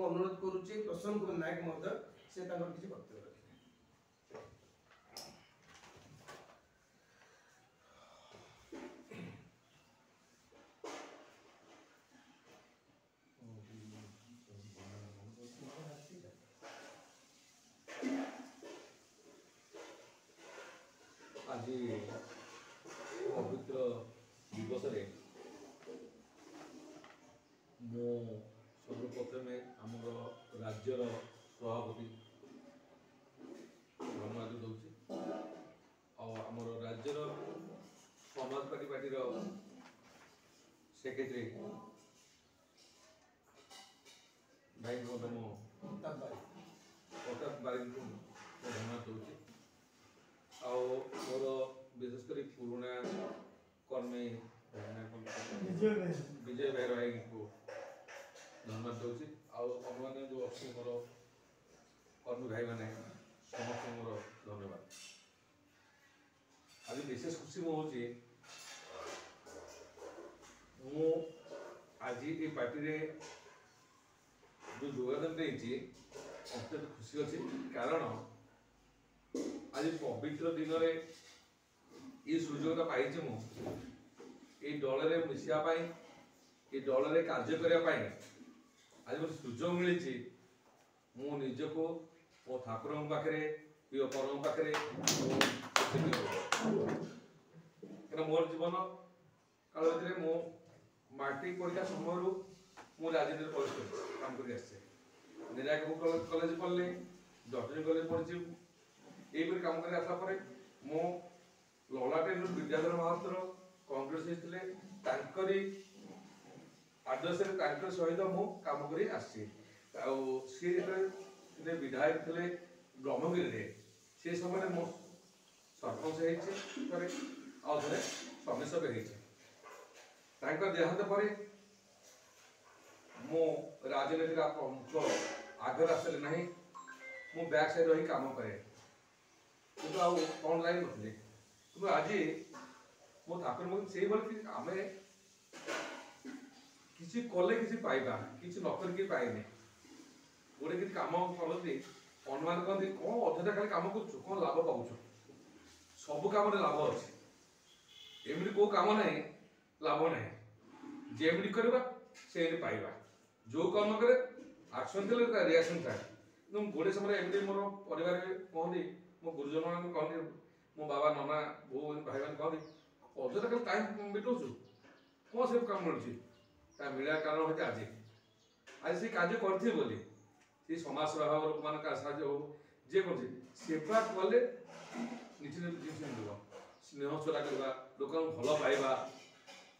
अनुरोध करुचे प्रसन्न कुमार नायक महोदय से किसी वक्तव्य रखें। आज पवित्र दिवस मो सर्वप्रथमे आमर राज्यर सभापति धन्यवाद दूसरी आमर राज्यर समाजवादी पार्टी सेक्रेटरी भाई मो प्रताप बारिक को धन्यवाद दूसरी मोर विशेषकर पुराणा कर्मी विजय भाई भाई को धन्यवाद दूसरी आने जो अच्छे मोर कर्मी भाई मैंने समस्त मोर धन्यवाद। आज विशेष खुशी मुझे आज ये पार्टी रे जो योगदान देती अत्यंत खुशी अच्छी कारण आज पवित्र दिन ये सुजोग पाई मुझे दल में मिसापी ये दल में कार्य करने आज मैं सुजोग मिली मु निजको मो ठाकुर पाखे प्रिय परम पाखे मोर जीवन काल भर मो मैट्रिक परीक्षा समय मु राजनीति प्रवेश काम कर निराक कॉलेज पढ़ली जटनी कॉलेज पढ़ी यही काम कर आसला पर मो ललाटे विद्याधर महातर कांग्रेस होते आदर्श सहित मु काम कर सी विधायक थे ब्रह्मगिरी से समय मो सरपंच होते समीक्षक होते देहांत पर मो राजनीति प्रमुख आगे रास्ते ना मु बैक साइड रही काम करे कौन लाइन नी कि आज मो ठाकुर से आम किसी कले किसी पाइबा किसी नकर कि पाइने गोटे कि कम करती अनुमान कहते कौन अधेटा खाली कम कर कौन लाभ पाच सब कम लाभ अच्छे एमती कौ कम ना लाभ ना जेमती करवा से पाइबा जो कम करे एक्शन थे रिएक्शन थाए गोटे समय एमती मोर परिवार कहती मो गुरुजन मान कहते मो बाबा नना बो भाई मैंने कहते अधेटा खाली टाइम बिटौचु कौन से कम मिलूँ मिलवा कारण होते आज से कार्य करते बोली समाज सेवा भाव लोक मान साहय हो जे कर सेवा कले निश्चित जिन मिल स्नेह चला करवा लोक भल पाइबा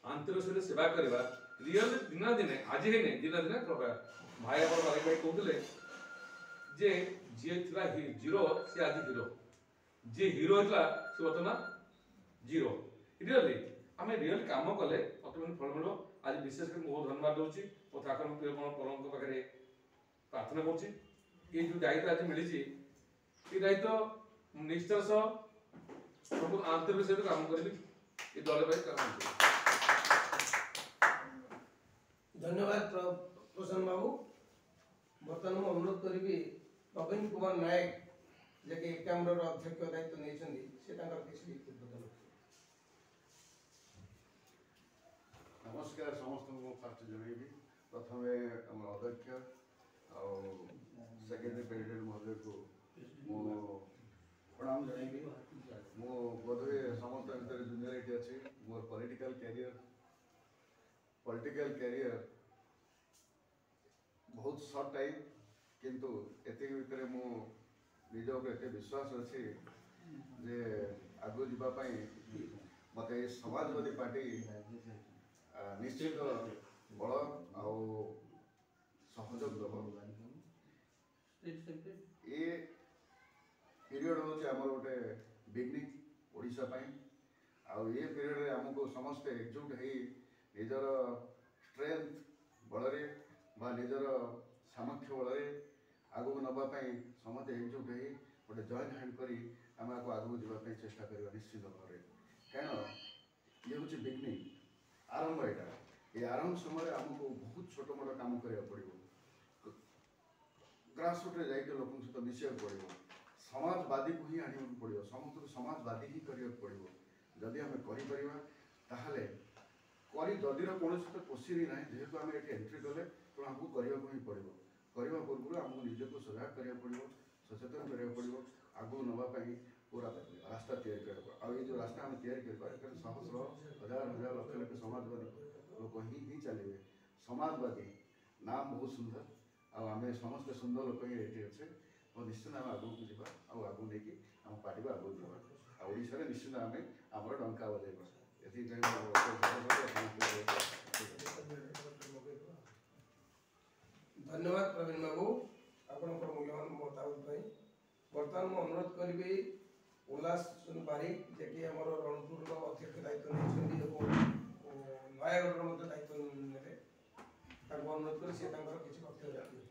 आंतरिक सहित सेवा करवा रियल दिन दिने आज ही नहीं दिन दिन भाई आम बारिक भाई कहते जे जी था जीरो सी आज हिरो जी हिरो होता सी बर्तमान जीरो रियली आम रियल कम कले अटोमेटिक फल मिल आज विशेष कर बहुत धन्यवाद दूसरी और ठाकुर परम पाखे प्रार्थना कर जो दायित्व आज मिली ये दायित्व निष्ठार सह सब आंतरिक सहित काम करी दल काम धन्यवाद प्रसन्न बाबू। बर्तमान मुझे अनुरोध करी प्रवीण कुमार नायक जे एकामर अध्यक्ष दायित्व नहीं किसी उद्बोधन। नमस्कार समस्त को फास्ट जनइबी प्रथम अध्यक्ष सेक्रेटरी प्रेसिडेंट महोदय को मो प्रणाम जनइबी मो बोधे समस्त भर जूनियरिटी अच्छी मोर पॉलिटिकल कैरियर बहुत शॉर्ट टाइम किंतु एति भितर मो निज एते विश्वास अच्छी जे आगु जावाई मत समाजवादी पार्टी निश्चित बल सहयोग ये पीरियड हूँ आम गोटे बिगनिंग ओडिशा आउ ये पीरियड आमको समस्ते एकजुट हो निजर स्ट्रेंथ बल निजर सामर्थ्य बल आगू नापी समस्त एकजुट हो गोटे जॉइन हैंड करी आम आगू जावाई चेष्टा करवा निश्चित भाव में कहीं ये हूँ बिगनिंग आरंभ यहाँ ये आरंभ समय आमको बहुत छोट मोट काम करा पड़ो ଗ୍ରାସରୁଟ୍ରେ ଯାଇକି ଲୋକଙ୍କ ସହିତ ମିଶିବାକୁ ପଡ଼ିବ। ସମାଜବାଦୀକୁ ହିଁ ଆଣିବାକୁ ପଡ଼ିବ, ସମସ୍ତଙ୍କୁ ସମାଜବାଦୀ ହିଁ କରିବାକୁ ପଡ଼ିବ। ଯଦି ଆମେ କରିପାରିବା ତାହେଲେ ଯଦିର କୌଣସି ତ କୋଶ୍ଚିନ୍ ନାହିଁ, ଯେହେତୁ ଆମେ ଏଠି ଏଣ୍ଟ୍ରି କଲେ ତେଣୁ ଆମକୁ କରିବାକୁ ହିଁ ପଡ଼ିବ। କରିବା ପୂର୍ବରୁ ଆମକୁ ନିଜକୁ ସଜାଗ କରିବାକୁ ପଡ଼ିବ, ସଚେତନ କରିବାକୁ ପଡ଼ିବ, ଆଗକୁ ନେବା ପାଇଁ ପୁରା ରାସ୍ତା ତିଆରି କରିବାକୁ। ଆଉ ଏଇ ଯେଉଁ ରାସ୍ତା ଆମେ ତିଆରି କରିବା ଏଥିରେ ଶହ ଶହ ହଜାର ହଜାର ଲକ୍ଷ ଲକ୍ଷ ସମାଜବାଦୀ ଲୋକ ହିଁ ଚାଲିବେ। ସମାଜବାଦୀ ନାମ ବହୁତ ସୁନ୍ଦର, ଆଉ ଆମେ ସମସ୍ତେ ସୁନ୍ଦର ଲୋକ ହିଁ ଏଠି ଅଛେ। ଆଉ ନିଶ୍ଚିତ ଆମେ ଆଗକୁ ଯିବା, ଆଉ ଆଗକୁ ନେଇକି ଆମ ପାର୍ଟିକୁ ଆଗକୁ ଯିବା, ଆଉ ଓଡ଼ିଶାରେ ନିଶ୍ଚିତ ଆମେ ଆମର ଡଙ୍କା ବଜାଇବା। ଏଥିପାଇଁ ଧନ୍ୟବାଦ ପ୍ରବୀଣ ବାବୁ ଆପଣଙ୍କର ମୂଲ୍ୟବାନ ମତାମତ ପାଇଁ। ବର୍ତ୍ତମାନ ମୁଁ ଅନୁରୋଧ କରିବି ଉଲ୍ଲାସ ବାରିକ, ଯିଏକି ଆମର ରଣପୁରର ଅଧ୍ୟକ୍ଷ ଦାୟିତ୍ୱ ନେଇଛନ୍ତି ଏବଂ ନୟାଗଡ଼ର ମଧ୍ୟ ଦାୟିତ୍ୱ ନେବେ, ତାଙ୍କୁ ଅନୁରୋଧ କରି ସେ ତାଙ୍କର କିଛି ବକ୍ତବ୍ୟ ରଖିବେ।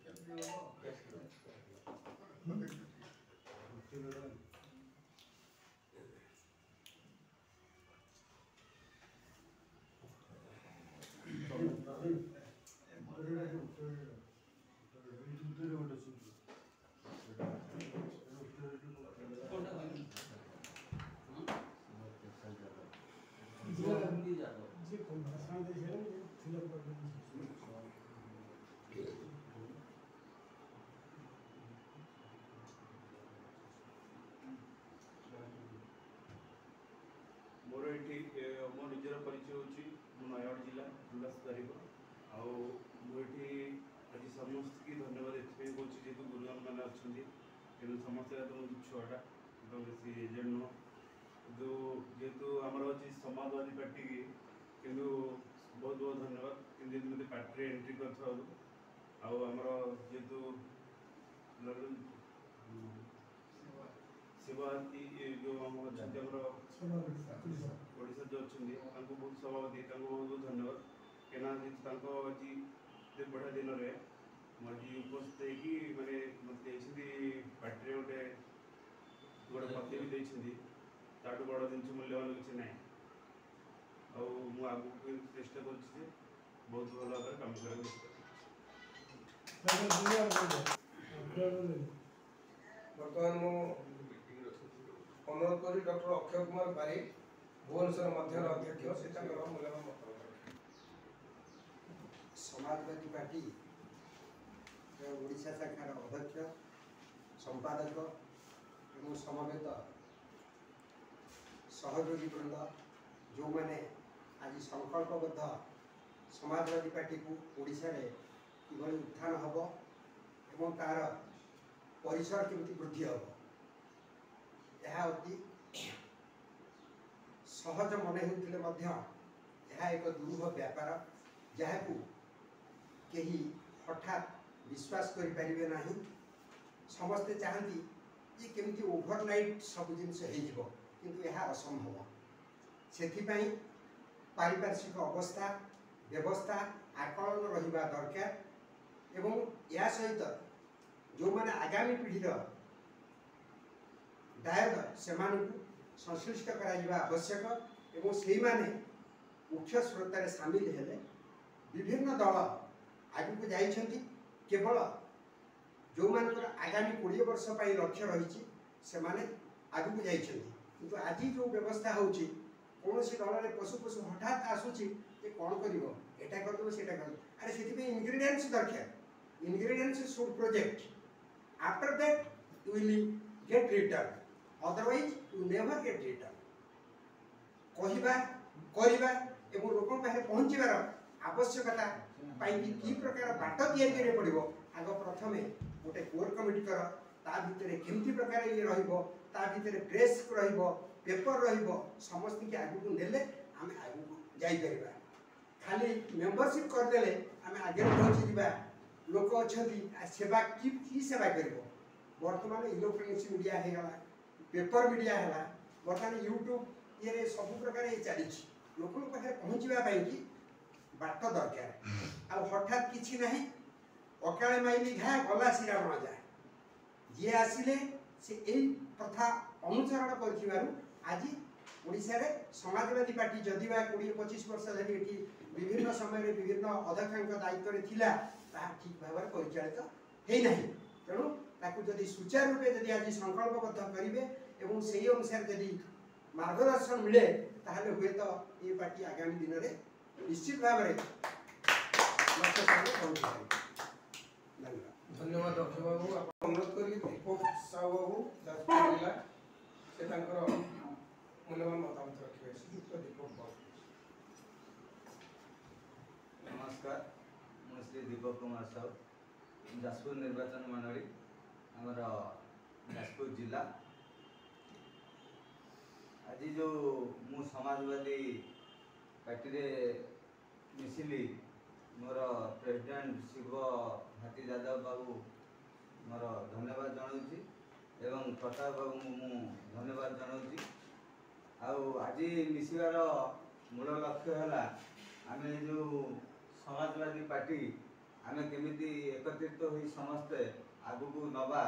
मोर ये मो निजर परिचय हूँ नयगढ़ जिला उल्लास बारिक। आउ मुझे आज समस्त की धन्यवाद ये कौन जेहतु गुरुजन मैंने अच्छा तेणु समस्त तो छुआटा तो बेसी एजेड नुह कि जेहेतु आमर अच्छी समाजवादी पार्टी की किंतु बहुत बहुत धन्यवाद कि मत पार्टी एंट्री कर जेहेतु सेवाती जो अच्छा ओडिशा जो अच्छा बहुत सभापति बहुत बहुत धन्यवाद कहीं जेहतु आज बढ़िया दिन में मुझे उपस्थित मैंने मत पार्टी गोटे गोटे पदवी भी देती ताठू बड़ जिन मूल्यवान किसी ना आगे चेष्टा कर बहुत भल भाव काम कर। ବର୍ତ୍ତମାନ ମୁଁ ଅନୁରୋଧ କରି ଡକ୍ଟର ଅକ୍ଷୟ କୁମାର ବାରିକ ଭୁବନେଶ୍ୱର ମଧ୍ୟର ଅଧ୍ୟକ୍ଷ ସେ ତାଙ୍କର ମୂଲ୍ୟବାନ ମତାମତ ରଖିବେ। समाजवादी पार्टी ओडिशा शाखार अध्यक्ष संपादक एवं समवेत सहयोगी वृंद जो मैंने आज संकल्पबद्ध समाजवादी पार्टी को ओडिशा रे किभली उत्थान हम एवं तार परिसर केमती वृद्धि हम यह अति सहज मन होते एक दुरूह व्यापार जहाँ को कहीं हठात विश्वास करें ना। समस्ते चाहती ये केमती ओभरनाइट सब जिनस किंतु यह असंभव से पारिपार्श्विक अवस्था व्यवस्था आकलन रहा दरकार एवं या सहित जो मैंने आगामी पीढ़ीर दायद से संश्लिष्ट करा आवश्यक एवं से माने मुख्य स्रोतार सामिल हेले विभिन्न दल आगु को जाइछंती केवल जो मानकर आगामी 20 वर्ष पर लक्ष्य रही से माने आगु को जाइछंती किंतु आज जो व्यवस्था होची कौन सी दल में पशु पशु हठात आसूची ये कौन करिवो एटा कर दो सेटा कर अरे सेति पे इंग्रेडिएंट्स दरकार ingredients should project after that you will get return otherwise you never get return कहिबा करिबा एवं लोकों पाखे पहुँचबार आवश्यकता कि प्रकार बाट या पड़ो आग प्रथम गोटे कोर कमिटी कर ता भितर केमती प्रकार ये भितर प्रेस पेपर समस्त की आगू को नेले आम आगू जापर खाली मेंबरशिप करदे आम आगे पहुँची जा लोक अच्छा सेवा कि सेवा कर बर्तमान इलेक्ट्रोनिक्स मीडिया होगा पेपर मीडिया है बर्तमान यूट्यूब ये सब प्रकार ये चली लोक पाखे पहुँचापी कि बाट दरकार आ हठात किसी ना अकाले माइली घा गला शिरा बण जाए जी आसिले से यही प्रथा अनुसरण कर आज ओडिशा रे समाजवादी पार्टी जदि 20-25 वर्ष धरी विभिन्न समय विभिन्न अध्यक्षों दायित्व थिला ठीक भाव परिचालित है ना ତେଣୁ ତାକୁ ଯଦି ସୁଚାରୁ ରୂପେ ଯଦି ଆଜି ସଂକଳ୍ପବଦ୍ଧ କରିବେ ଏବଂ ସେହି ଅନୁସାରେ ଯଦି ମାର୍ଗଦର୍ଶନ ମିଳେ ତାହେଲେ ହୁଏତ ଏ ପାର୍ଟି ଆଗାମୀ ଦିନରେ ନିଶ୍ଚିତ ଭାବରେ ଲକ୍ଷ୍ୟସ୍ଥଳରେ ପହଞ୍ଚି ପାରିବ। ଧନ୍ୟବାଦ ଅକ୍ଷୟ ବାବୁ। ଆପଣ ଅନୁରୋଧ କରିବି ଦୀପକ ସାହୁ ବାବୁ ଯାଜପୁର ଜିଲ୍ଲା ସେ ତାଙ୍କର ମୂଲ୍ୟବାନ ମତାମତ ରଖିବେ। ଶ୍ରୀଯୁକ୍ତ ଦୀପକ ବାବୁ। नमस्कार ମୁଁ ଶ୍ରୀ ଦୀପକ କୁମାର ସାହୁ ଯାଜପୁର ନିର୍ବାଚନ ମଣ୍ଡଳୀ ଆମର ଯାଜପୁର ଜିଲ୍ଲା। ଆଜି ଯେଉଁ ମୁଁ ସମାଜବାଦୀ ପାର୍ଟିରେ ମିଶିଲି ମୋର ପ୍ରେସିଡେଣ୍ଟ ଶିବ ହାତୀ ଯାଦବ ବାବୁ ମୋର ଧନ୍ୟବାଦ ଜଣାଉଛି ଏବଂ ପ୍ରତାପ ବାବୁଙ୍କୁ ମୁଁ ଧନ୍ୟବାଦ ଜଣାଉଛି। ଆଉ ଆଜି ମିଶିବାର ମୂଳ ଲକ୍ଷ୍ୟ ହେଲା ଆମେ ଯେଉଁ ସମାଜବାଦୀ ପାର୍ଟି ଆମେ କେମିତି ଏକତ୍ରିତ ହୋଇ ସମସ୍ତେ ଆଗକୁ ନେବା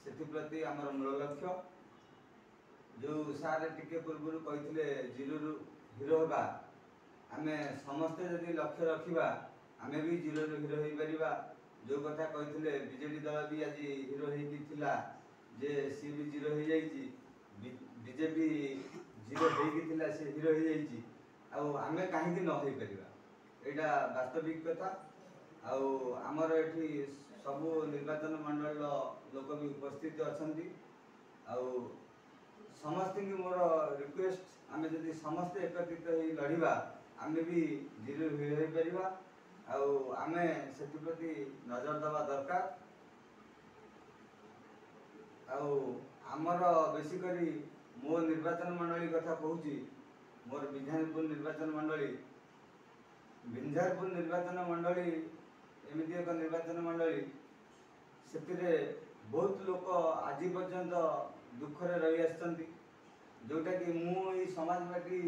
ସେଥିପ୍ରତି ଆମର ମୂଳ ଲକ୍ଷ୍ୟ। ଯେଉଁ ସାର୍ ଟିକେ ପୂର୍ବରୁ କହିଥିଲେ ଜିରୋରୁ ହିରୋ ହେବା, ଆମେ ସମସ୍ତେ ଯଦି ଲକ୍ଷ୍ୟ ରଖିବା ଆମେ ବି ଜିରୋରୁ ହିରୋ ହେଇପାରିବା। ଯେଉଁ କଥା କହିଥିଲେ ବିଜେଡି ଦଳ ବି ଆଜି ହିରୋ ହେଇକି ଥିଲା ଯେ ସିଏ ବି ଜିରୋ ହେଇଯାଇଛି, ବିଜେପି ଜିରୋ ହେଇକି ଥିଲା ସେ ହିରୋ ହେଇଯାଇଛି, ଆଉ ଆମେ କାହିଁକି ନ ହେଇପାରିବା ଏଇଟା ବାସ୍ତବିକ କଥା। ଆଉ ଆମର ଏଠି ସବୁ ନିର୍ବାଚନ ମଣ୍ଡଳୀର ଲୋକ ବି ଉପସ୍ଥିତ ଅଛନ୍ତି। ଆଉ ସମସ୍ତଙ୍କୁ ମୋର ରିକ୍ୱେଷ୍ଟ ଆମେ ଯଦି ସମସ୍ତେ ଏକତ୍ରିତ ହୋଇ ଲଢ଼ିବା ଆମେ ବି ଜିରୋ ହିରୋ ହେଇପାରିବା। ଆଉ ଆମେ ସେଥିପ୍ରତି ନଜର ଦେବା ଦରକାର। ଆଉ ଆମର ବେଶୀ କରି ମୋ ନିର୍ବାଚନ ମଣ୍ଡଳୀ କଥା କହୁଛି, ମୋର ବିଞ୍ଝାରପୁର ନିର୍ବାଚନ ମଣ୍ଡଳୀ। ବିଞ୍ଝାରପୁର ନିର୍ବାଚନ ମଣ୍ଡଳୀ ଏମିତି ଏକ ନିର୍ବାଚନ ମଣ୍ଡଳୀ ସେଥିରେ ବହୁତ ଲୋକ ଆଜି ପର୍ଯ୍ୟନ୍ତ ଦୁଃଖରେ ରହି ଆସିଛନ୍ତି, ଯେଉଁଟାକି ମୁଁ ଏଇ ସମାଜବାଦୀ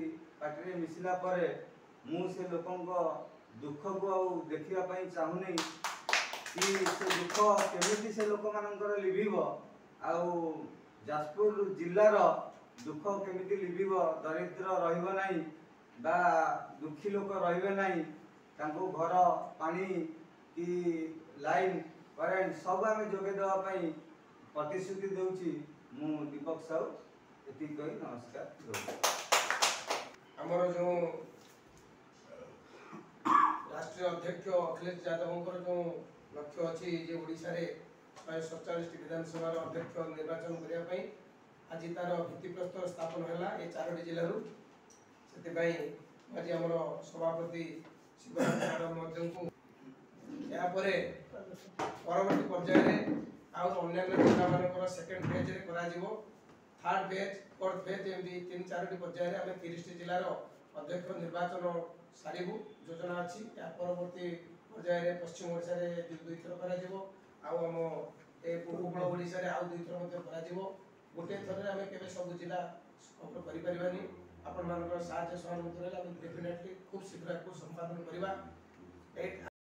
ପାର୍ଟିରେ ମିଶିଲା ପରେ ମୁଁ ସେ ଲୋକଙ୍କ ଦୁଃଖକୁ ଆଉ ଦେଖିବା ପାଇଁ ଚାହୁଁନି କି ସେ ଦୁଃଖ କେମିତି ସେ ଲୋକମାନଙ୍କର ଲିଭିବ, ଆଉ ଯାଜପୁର ଜିଲ୍ଲାର ଦୁଃଖ କେମିତି ଲିଭିବ, ଦରିଦ୍ର ରହିବ ନାହିଁ ବା ଦୁଃଖୀ ଲୋକ ରହିବେ ନାହିଁ, ତାଙ୍କୁ ଘର ପାଣି କି ଲାଇନ୍ କରେଣ୍ଟ ସବୁ ଆମେ ଯୋଗାଇ ଦେବା ପାଇଁ ପ୍ରତିଶ୍ରୁତି ଦେଉଛି। ମୁଁ ଦୀପକ ସାହୁ ଏତିକି କହି ନମସ୍କାର ଦେଉଛି। ଆମର ଯେଉଁ ରାଷ୍ଟ୍ରୀୟ ଅଧ୍ୟକ୍ଷ ଅଖିଳେଶ ଯାଦବଙ୍କର ଯେଉଁ ଲକ୍ଷ୍ୟ ଅଛି ଯେ ଓଡ଼ିଶାରେ 147ଟି ବିଧାନସଭାର ଅଧ୍ୟକ୍ଷ ନିର୍ବାଚନ କରିବା ପାଇଁ ଆଜି ତାର ଭିତ୍ତିପ୍ରସ୍ତର ସ୍ଥାପନ ହେଲା ଏ 4ଟି ଜିଲ୍ଲାରୁ। ସେଥିପାଇଁ ଆଜି ଆମର ସଭାପତି ଶିବରାଜ ମଧ୍ୟଙ୍କୁ ଏହାପରେ ପରବର୍ତ୍ତୀ ପର୍ଯ୍ୟାୟରେ ଆଉ ଅନ୍ୟାନ୍ୟ ଜିଲ୍ଲାମାନଙ୍କର ସେକେଣ୍ଡ ଫେଜ୍ରେ କରାଯିବ। ଥାର୍ଡ ଫେଜ୍, ଫୋର୍ଥ ଫେଜ୍ ଏମିତି 3-4ଟି ପର୍ଯ୍ୟାୟରେ ଆମେ 30ଟି ଜିଲ୍ଲାର ଅଧ୍ୟକ୍ଷ ନିର୍ବାଚନ ସାରିବୁ ଯୋଜନା ଅଛି। ଏହା ପରବର୍ତ୍ତୀ ପର୍ଯ୍ୟାୟରେ ପଶ୍ଚିମ ଓଡ଼ିଶାରେ 2 ଥର କରାଯିବ, ଆଉ ଆମ ଏ ଉପକୂଳ ଓଡ଼ିଶାରେ ଆଉ 2 ଥର ମଧ୍ୟ କରାଯିବ। ଗୋଟିଏ ଥରରେ ଆମେ କେବେ ସବୁ ଜିଲ୍ଲା କଭର କରିପାରିବାନି। ଆପଣମାନଙ୍କର ସାହାଯ୍ୟ ସହଯୋଗ ହେଲେ ଆମେ ଡେଫିନେଟଲି ଖୁବ୍ ଶୀଘ୍ର ଏହାକୁ ସମ୍ପାଦନ କରିବା।